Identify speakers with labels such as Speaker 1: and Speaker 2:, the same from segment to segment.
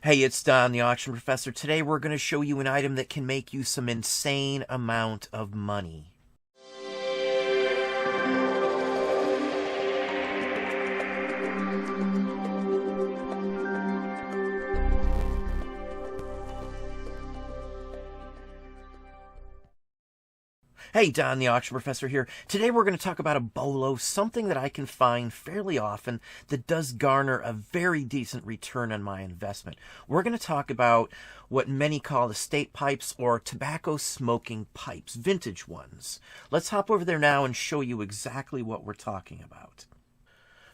Speaker 1: Hey, it's Don, the Auction Professor. Today we're going to show you an item that can make you some insane amount of money. Hey, Don, the Auction Professor here. Today we're going to talk about a bolo, something that I can find fairly often that does garner a very decent return on my investment. We're going to talk about what many call estate pipes or tobacco smoking pipes, vintage ones. Let's hop over there now and show you exactly what we're talking about.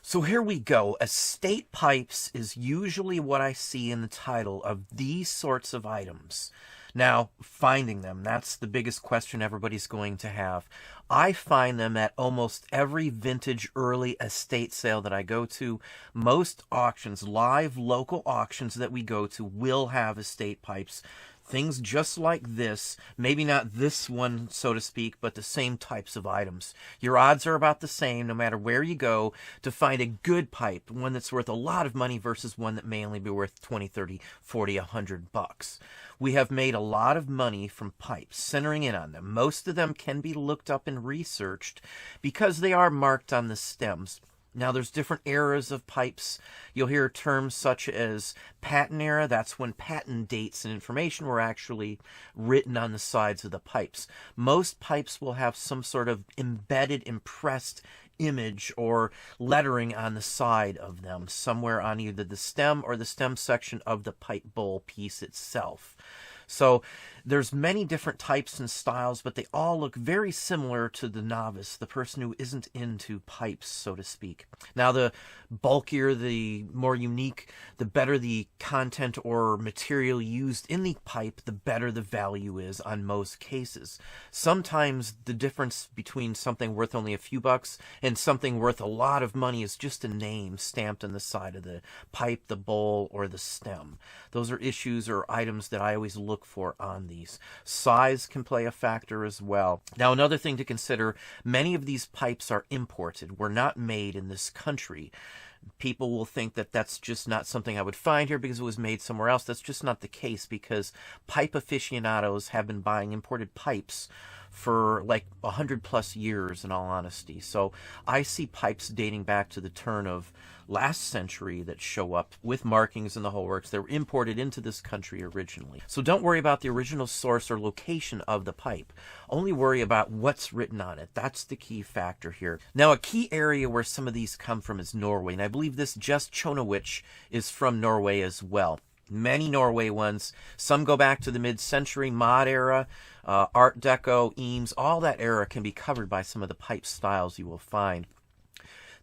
Speaker 1: So here we go. Estate pipes is usually what I see in the title of these sorts of items. Now, finding them, that's the biggest question everybody's going to have. I find them at almost every vintage early estate sale that I go to. Most auctions, live local auctions that we go to, will have estate pipes. Things just like this, maybe not this one, so to speak, but the same types of items. Your odds are about the same no matter where you go to find a good pipe, one that's worth a lot of money versus one that may only be worth 20, 30, 40, 100 bucks. We have made a lot of money from pipes, centering in on them. Most of them can be looked up and researched because they are marked on the stems. Now, there's different eras of pipes. You'll hear terms such as patent era. That's when patent dates and information were actually written on the sides of the pipes. Most pipes will have some sort of embedded, impressed image or lettering on the side of them, somewhere on either the stem or the stem section of the pipe bowl piece itself. So there's many different types and styles, but they all look very similar to the novice, the person who isn't into pipes, so to speak. Now, the bulkier, the more unique, the better the content or material used in the pipe, the better the value is on most cases. Sometimes the difference between something worth only a few bucks and something worth a lot of money is just a name stamped on the side of the pipe, the bowl, or the stem. Those are issues or items that I always look for on these. Size can play a factor as well. Now, another thing to consider, many of these pipes are imported. We're not made in this country. People will think that that's just not something I would find here because it was made somewhere else. That's just not the case, because pipe aficionados have been buying imported pipes for like 100+ years, in all honesty. So I see pipes dating back to the turn of last century that show up with markings and the whole works. They were imported into this country originally. So don't worry about the original source or location of the pipe. Only worry about what's written on it. That's the key factor here. Now, a key area where some of these come from is Norway, and I believe this Just Chonowich is from Norway as well. Many Norway ones. Some go back to the mid-century, mod era, Art Deco, Eames. All that era can be covered by some of the pipe styles you will find.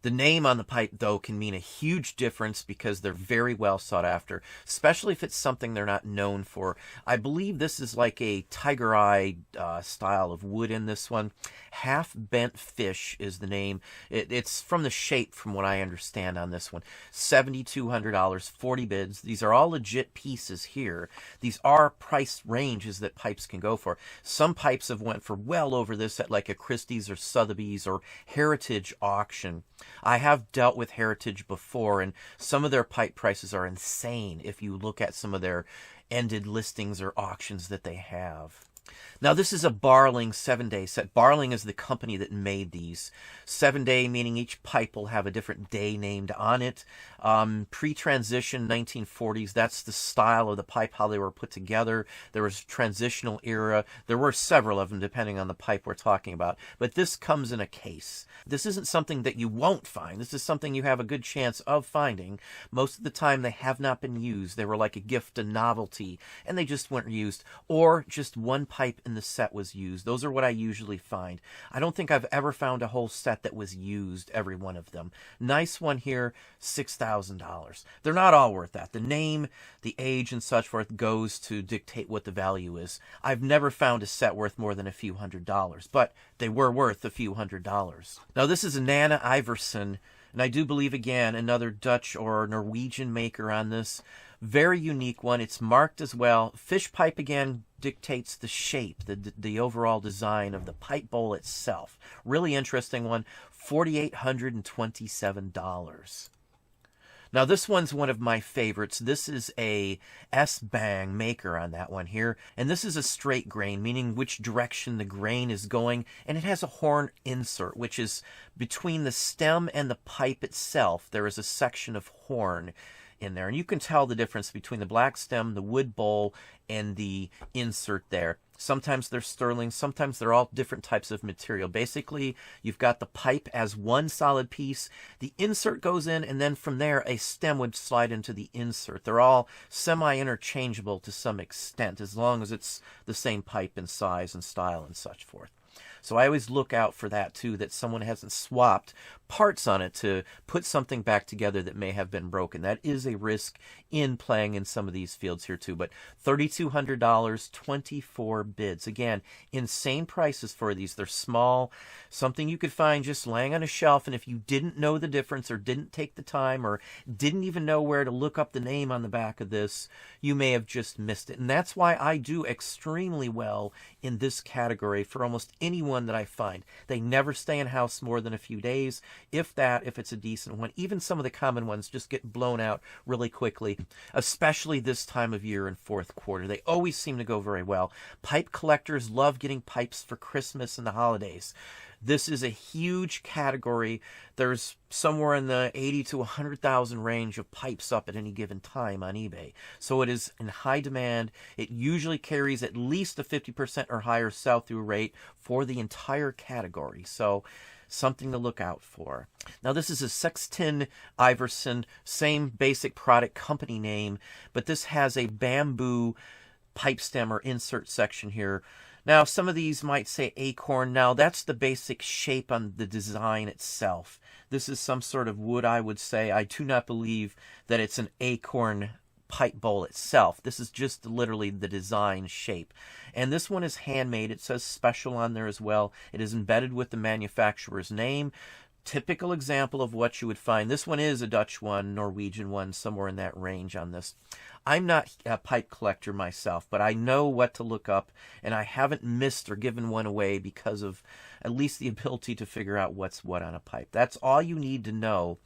Speaker 1: The name on the pipe, though, can mean a huge difference because they're very well sought after, especially if it's something they're not known for. I believe this is like a tiger eye style of wood in this one. Half Bent Fish is the name. It's from the shape, from what I understand on this one. $7,200, 40 bids. These are all legit pieces here. These are price ranges that pipes can go for. Some pipes have went for well over this at like a Christie's or Sotheby's or Heritage auction. I have dealt with Heritage before, and some of their pipe prices are insane if you look at some of their ended listings or auctions that they have. Now, this is a Barling 7-day set. Barling is the company that made these. 7-day meaning each pipe will have a different day named on it. Pre-transition 1940s, that's the style of the pipe, how they were put together. There was transitional era. There were several of them depending on the pipe we're talking about. But this comes in a case. This isn't something that you won't find. This is something you have a good chance of finding. Most of the time they have not been used. They were like a gift, a novelty, and they just weren't used. Or just one pipe in the set was used. Those are what I usually find. I don't think I've ever found a whole set that was used, every one of them. Nice one here, $6,000. They're not all worth that. The name, the age, and such forth goes to dictate what the value is. I've never found a set worth more than a few $100s, but they were worth a few $100s. Now, this is a Sexton Iverson, and I do believe, again, another Dutch or Norwegian maker on this. Very unique one. It's marked as well. Fish pipe, again, dictates the shape, the overall design of the pipe bowl itself. Really interesting one. $4,827. Now this one's one of my favorites. This is a S-bang maker on that one here. And this is a straight grain, meaning which direction the grain is going. And it has a horn insert, which is between the stem and the pipe itself. There is a section of horn in there. And you can tell the difference between the black stem, the wood bowl, and the insert there. Sometimes they're sterling, sometimes they're all different types of material. Basically, you've got the pipe as one solid piece, the insert goes in, and then from there a stem would slide into the insert. They're all semi-interchangeable to some extent, as long as it's the same pipe in size and style and such forth. So I always look out for that too, that someone hasn't swapped parts on it to put something back together that may have been broken. That is a risk in playing in some of these fields here too. But $3,200, 24 bids. Again, insane prices for these. They're small, something you could find just laying on a shelf, and if you didn't know the difference or didn't take the time or didn't even know where to look up the name on the back of this, you may have just missed it. And that's why I do extremely well in this category for almost anyone that I find. They never stay in house more than a few days. If it's a decent one. Even some of the common ones just get blown out really quickly, especially this time of year in fourth quarter. They always seem to go very well. Pipe collectors love getting pipes for Christmas and the holidays. This is a huge category. There's somewhere in the 80 to 100,000 range of pipes up at any given time on eBay. So it is in high demand. It usually carries at least a 50% or higher sell-through rate for the entire category. So something to look out for. Now this is a Sexton Iverson, same basic product company name, but this has a bamboo pipe stem or insert section here. Now some of these might say acorn. Now that's the basic shape on the design itself. This is some sort of wood, I would say. I do not believe that it's an acorn pipe bowl itself. This is just literally the design shape. And this one is handmade. It says special on there as well. It is embedded with the manufacturer's name. Typical example of what you would find. This one is a Dutch one, Norwegian one, somewhere in that range on this. I'm not a pipe collector myself, but I know what to look up, and I haven't missed or given one away because of at least the ability to figure out what's what on a pipe. That's all you need to know.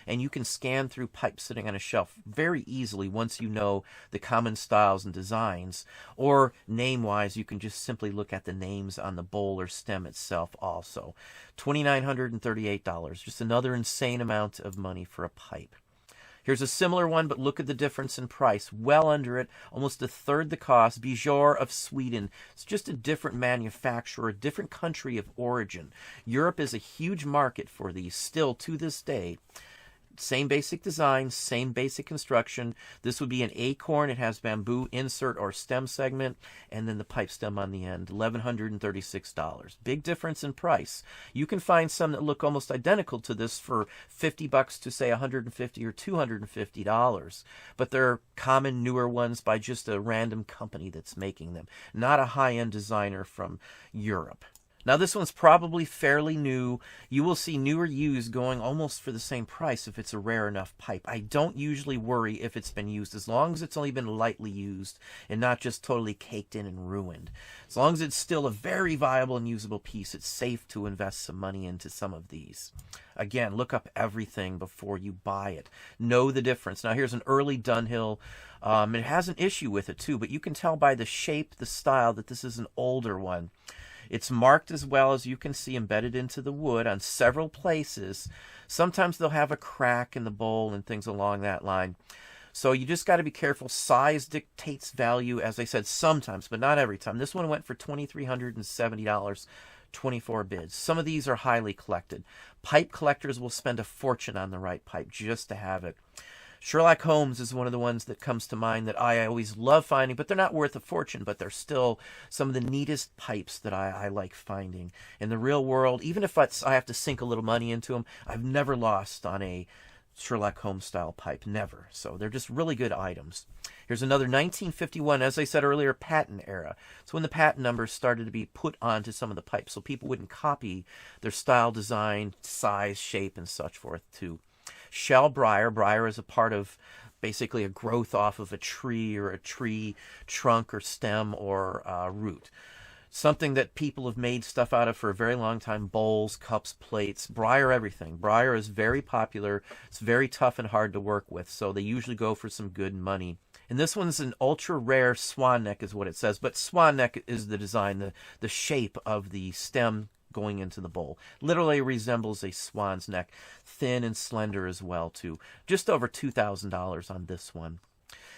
Speaker 1: And you can scan through pipes sitting on a shelf very easily once you know the common styles and designs. Or name-wise, you can just simply look at the names on the bowl or stem itself also. $2,938, just another insane amount of money for a pipe. Here's a similar one, but look at the difference in price. Well under it, almost a third the cost. Billiard of Sweden. It's just a different manufacturer, a different country of origin. Europe is a huge market for these still to this day. Same basic design, same basic construction. This would be an acorn. It has bamboo insert or stem segment, and then the pipe stem on the end. $1,136. Big difference in price. You can find some that look almost identical to this for $50 to say $150 or $250, but they're common newer ones by just a random company that's making them, not a high-end designer from Europe. Now this one's probably fairly new. You will see newer used going almost for the same price if it's a rare enough pipe. I don't usually worry if it's been used, as long as it's only been lightly used and not just totally caked in and ruined. As long as it's still a very viable and usable piece, it's safe to invest some money into some of these. Again, look up everything before you buy it. Know the difference. Now here's an early Dunhill. It has an issue with it too, but you can tell by the shape, the style, that this is an older one. It's marked as well, as you can see, embedded into the wood on several places. Sometimes they'll have a crack in the bowl and things along that line. So you just got to be careful. Size dictates value, as I said, sometimes, but not every time. This one went for $2,370, 24 bids. Some of these are highly collected. Pipe collectors will spend a fortune on the right pipe just to have it. Sherlock Holmes is one of the ones that comes to mind that I always love finding, but they're not worth a fortune, but they're still some of the neatest pipes that I like finding. In the real world, even if I have to sink a little money into them, I've never lost on a Sherlock Holmes style pipe, never. So they're just really good items. Here's another 1951, as I said earlier, patent era. So when the patent numbers started to be put onto some of the pipes so people wouldn't copy their style, design, size, shape, and such forth too. Shell briar. Briar is a part of basically a growth off of a tree or a tree trunk or stem or root. Something that people have made stuff out of for a very long time: bowls, cups, plates, briar, everything. Briar is very popular. It's very tough and hard to work with, so they usually go for some good money. And this one's an ultra rare swan neck is what it says, but swan neck is the design, the shape of the stem going into the bowl. Literally resembles a swan's neck, thin and slender as well too. Just over $2,000 on this one.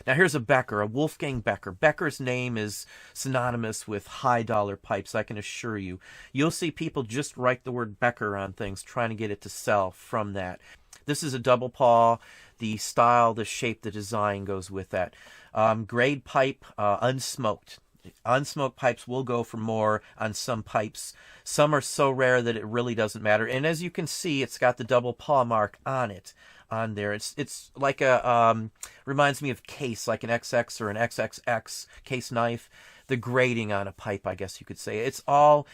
Speaker 1: Now here's a Becker, a Wolfgang Becker. Becker's name is synonymous with high dollar pipes, I can assure you. You'll see people just write the word Becker on things, trying to get it to sell from that. This is a double paw. The style, the shape, the design goes with that. Grade pipe, unsmoked. Unsmoked pipes will go for more on some pipes. Some are so rare that it really doesn't matter. And as you can see, it's got the double paw mark on it, on there. It's like a, reminds me of case, like an XX or an XXX case knife. The grading on a pipe, I guess you could say. It's all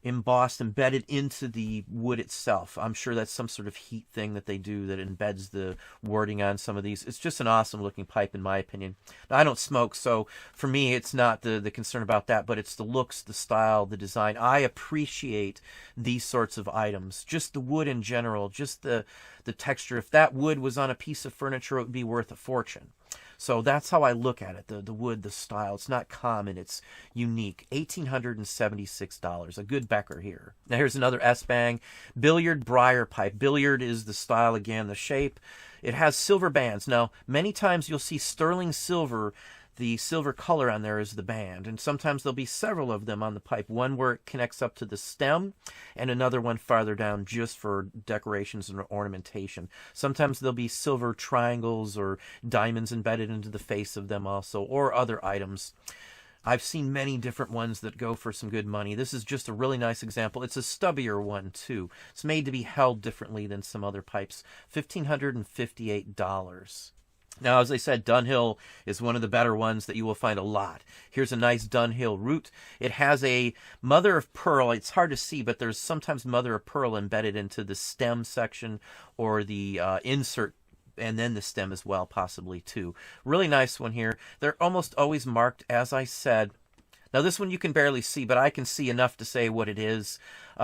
Speaker 1: embossed, embedded into the wood itself. I'm sure that's some sort of heat thing that they do that embeds the wording on some of these. It's just an awesome looking pipe in my opinion. Now, I don't smoke, so for me it's not the concern about that, but it's the looks, the style, the design. I appreciate these sorts of items. Just the wood in general, just the texture. If that wood was on a piece of furniture, it would be worth a fortune. So that's how I look at it, the wood, the style. It's not common, it's unique. $1,876, a good Becker here. Now here's another S-Bang, Billiard briar pipe. Billiard is the style again, the shape. It has silver bands. Now, many times you'll see sterling silver. The silver color on there is the band, and sometimes there'll be several of them on the pipe. One where it connects up to the stem, and another one farther down just for decorations and ornamentation. Sometimes there'll be silver triangles or diamonds embedded into the face of them also, or other items. I've seen many different ones that go for some good money. This is just a really nice example. It's a stubbier one too. It's made to be held differently than some other pipes. $1,558. Now, as I said, Dunhill is one of the better ones that you will find a lot. Here's a nice Dunhill root. It has a mother of pearl. It's hard to see, but there's sometimes mother of pearl embedded into the stem section or the insert, and then the stem as well, possibly too. Really nice one here. They're almost always marked, as I said. Now, this one you can barely see, but I can see enough to say what it is.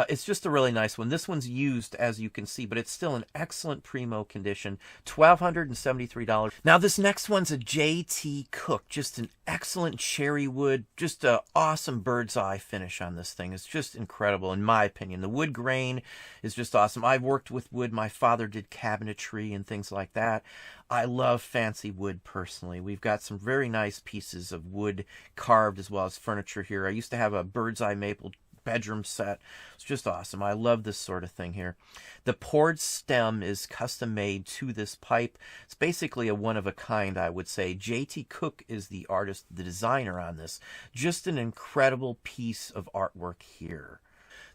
Speaker 1: It's just a really nice one. This one's used, as you can see, but it's still in excellent primo condition. $1,273. Now, this next one's a J.T. Cooke. Just an excellent cherry wood. Just an awesome bird's eye finish on this thing. It's just incredible, in my opinion. The wood grain is just awesome. I've worked with wood. My father did cabinetry and things like that. I love fancy wood personally. We've got some very nice pieces of wood carved as well as furniture here. I used to have a bird's eye maple bedroom set. It's just awesome. I love this sort of thing here. The poured stem is custom made to this pipe. It's basically a one of a kind, I would say. J.T. Cooke is the artist, the designer on this. Just an incredible piece of artwork here.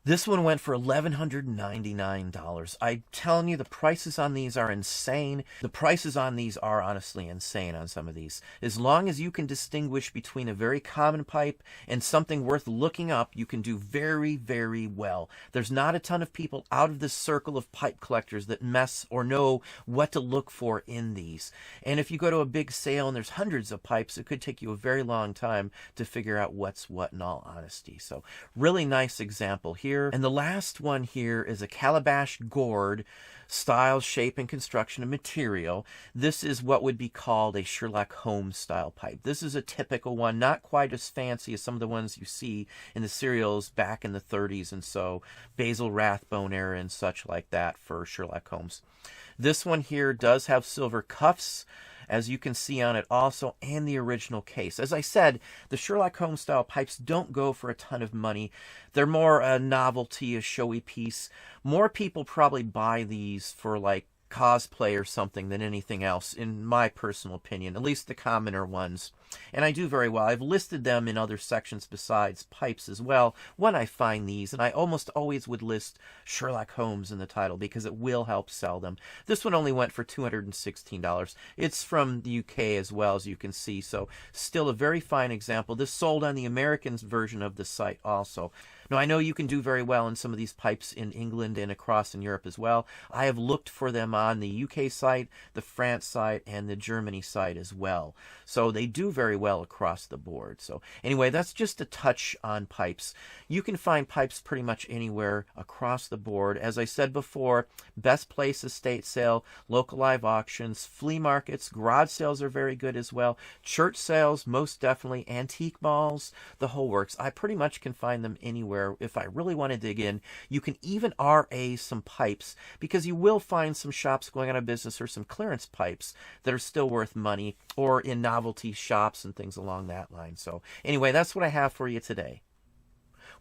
Speaker 1: This one went for $1,199. I'm telling you, the prices on these are insane. The prices on these are honestly insane on some of these. As long as you can distinguish between a very common pipe and something worth looking up, you can do very, very well. There's not a ton of people out of this circle of pipe collectors that mess or know what to look for in these. And if you go to a big sale and there's hundreds of pipes, it could take you a very long time to figure out what's what, in all honesty. So really nice example here. And the last one here is a calabash gourd, style, shape, and construction and material. This is what would be called a Sherlock Holmes style pipe. This is a typical one, not quite as fancy as some of the ones you see in the serials back in the 30s and so, Basil Rathbone era and such like that for Sherlock Holmes. This one here does have silver cuffs, as you can see on it also, and the original case. As I said, the Sherlock Holmes style pipes don't go for a ton of money. They're more a novelty, a showy piece. More people probably buy these for like cosplay or something than anything else, in my personal opinion, at least the commoner ones. And I do very well. I've listed them in other sections besides pipes as well when I find these, and I almost always would list Sherlock Holmes in the title because it will help sell them. This one only went for $216. It's from the UK as well, as you can see, so still a very fine example. This sold on the American version of the site also. Now, I know you can do very well in some of these pipes in England and across in Europe as well. I have looked for them on the UK site, the France site, and the Germany site as well. So they do very well across the board. So anyway, that's just a touch on pipes. You can find pipes pretty much anywhere across the board. As I said before, best place estate sale, local live auctions, flea markets, garage sales are very good as well. Church sales, most definitely. Antique malls, the whole works. I pretty much can find them anywhere if I really want to dig in. You can even RA some pipes, because you will find some shops going out of business or some clearance pipes that are still worth money, or in novelty shops and things along that line. So anyway, that's what I have for you today.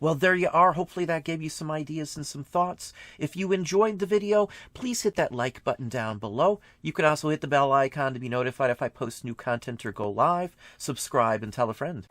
Speaker 1: Well, there you are. Hopefully that gave you some ideas and some thoughts. If you enjoyed the video, please hit that like button down below. You can also hit the bell icon to be notified if I post new content or go live. Subscribe and tell a friend.